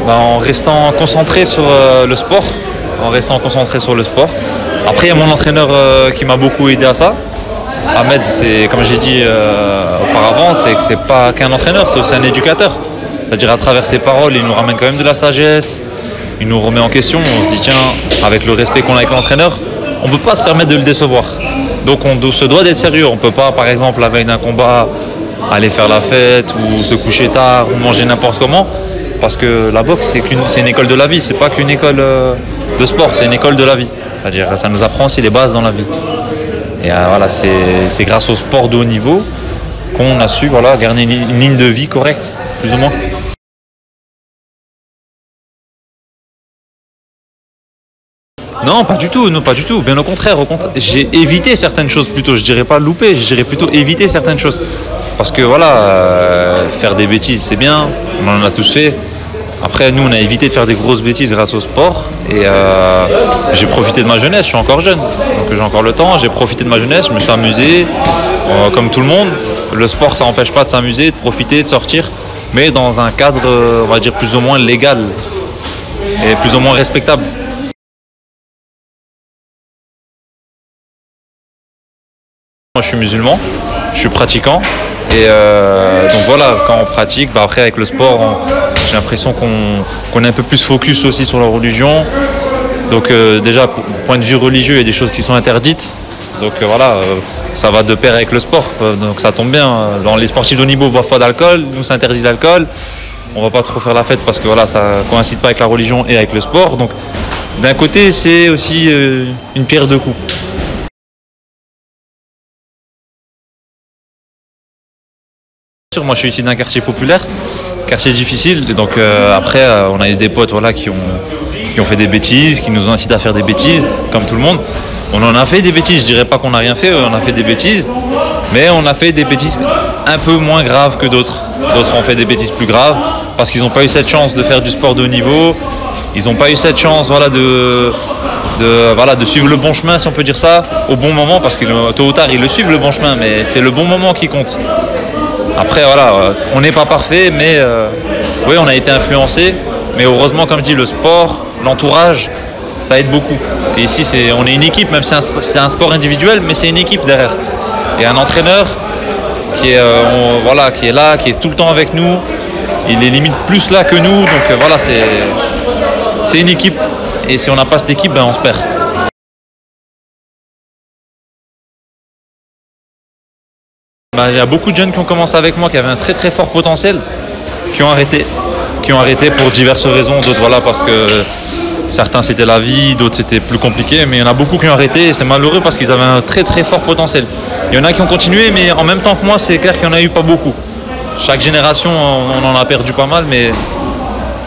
En restant concentré sur le sport. Après, il y a mon entraîneur qui m'a beaucoup aidé à ça. Ahmed, c'est, comme j'ai dit auparavant, c'est que c'est pas qu'un entraîneur, c'est aussi un éducateur. C'est-à-dire à travers ses paroles, il nous ramène quand même de la sagesse, il nous remet en question. On se dit tiens, avec le respect qu'on a avec l'entraîneur, on ne peut pas se permettre de le décevoir. Donc on se doit d'être sérieux. On ne peut pas, par exemple, la veille d'un combat, aller faire la fête ou se coucher tard ou manger n'importe comment. Parce que la boxe, c'est une école de la vie. C'est pas qu'une école de sport, c'est une école de la vie. C'est-à-dire ça nous apprend aussi les bases dans la vie. Et voilà, c'est grâce au sport de haut niveau qu'on a su garder une ligne de vie correcte, plus ou moins. Non, pas du tout, bien au contraire, j'ai évité certaines choses plutôt, je dirais pas louper, je dirais plutôt éviter certaines choses. Parce que faire des bêtises c'est bien, on en a tous fait. Après nous on a évité de faire des grosses bêtises grâce au sport et j'ai profité de ma jeunesse, je suis encore jeune, donc j'ai encore le temps, j'ai profité de ma jeunesse, je me suis amusé, comme tout le monde. Le sport ça n'empêche pas de s'amuser, de profiter, de sortir, mais dans un cadre on va dire plus ou moins légal et plus ou moins respectable. Moi je suis musulman, je suis pratiquant et donc quand on pratique, après avec le sport, j'ai l'impression qu'on est un peu plus focus aussi sur la religion. Donc déjà, point de vue religieux, il y a des choses qui sont interdites. Donc ça va de pair avec le sport. Donc ça tombe bien. Dans les sportifs de haut niveau ne boivent pas d'alcool, nous c'est interdit l'alcool. On va pas trop faire la fête parce que ça coïncide pas avec la religion et avec le sport. Donc d'un côté, c'est aussi une pierre deux coups. Moi je suis issu d'un quartier populaire, quartier difficile, et donc après on a eu des potes qui ont fait des bêtises, qui nous ont incité à faire des bêtises, comme tout le monde. On en a fait des bêtises, je dirais pas qu'on n'a rien fait, on a fait des bêtises, mais on a fait des bêtises un peu moins graves que d'autres. D'autres ont fait des bêtises plus graves, parce qu'ils n'ont pas eu cette chance de faire du sport de haut niveau, ils n'ont pas eu cette chance de suivre le bon chemin, si on peut dire ça, au bon moment, parce que tôt ou tard ils le suivent le bon chemin, mais c'est le bon moment qui compte. Après on n'est pas parfait, mais oui on a été influencé, mais heureusement comme je dis le sport, l'entourage, ça aide beaucoup. Et ici on est une équipe, même si c'est un sport individuel, mais c'est une équipe derrière. Et un entraîneur qui est là, qui est tout le temps avec nous, il est limite plus là que nous, donc c'est une équipe. Et si on n'a pas cette équipe, on se perd. Il y a beaucoup de jeunes qui ont commencé avec moi, qui avaient un très très fort potentiel, qui ont arrêté pour diverses raisons, d'autres parce que certains c'était la vie, d'autres c'était plus compliqué, mais il y en a beaucoup qui ont arrêté et c'est malheureux parce qu'ils avaient un très très fort potentiel. Il y en a qui ont continué, mais en même temps que moi c'est clair qu'il n'y en a eu pas beaucoup. Chaque génération on en a perdu pas mal, mais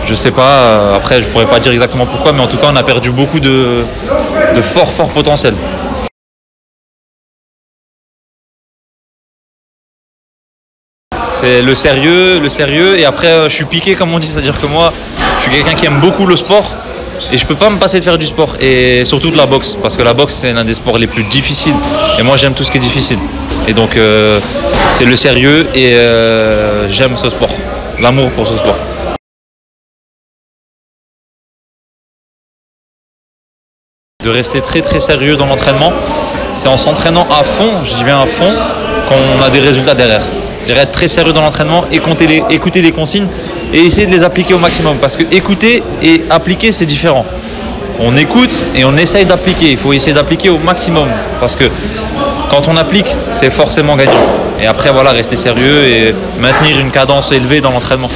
je sais pas, après je pourrais pas dire exactement pourquoi, mais en tout cas on a perdu beaucoup de fort potentiel. C'est le sérieux et après je suis piqué comme on dit, c'est-à-dire que moi je suis quelqu'un qui aime beaucoup le sport et je peux pas me passer de faire du sport et surtout de la boxe parce que la boxe c'est l'un des sports les plus difficiles et moi j'aime tout ce qui est difficile et donc c'est le sérieux et j'aime ce sport, l'amour pour ce sport. De rester très très sérieux dans l'entraînement, c'est en s'entraînant à fond, je dis bien à fond, qu'on a des résultats derrière. C'est-à-dire être très sérieux dans l'entraînement, écouter les consignes et essayer de les appliquer au maximum. Parce que écouter et appliquer, c'est différent. On écoute et on essaye d'appliquer. Il faut essayer d'appliquer au maximum. Parce que quand on applique, c'est forcément gagnant. Et après, rester sérieux et maintenir une cadence élevée dans l'entraînement.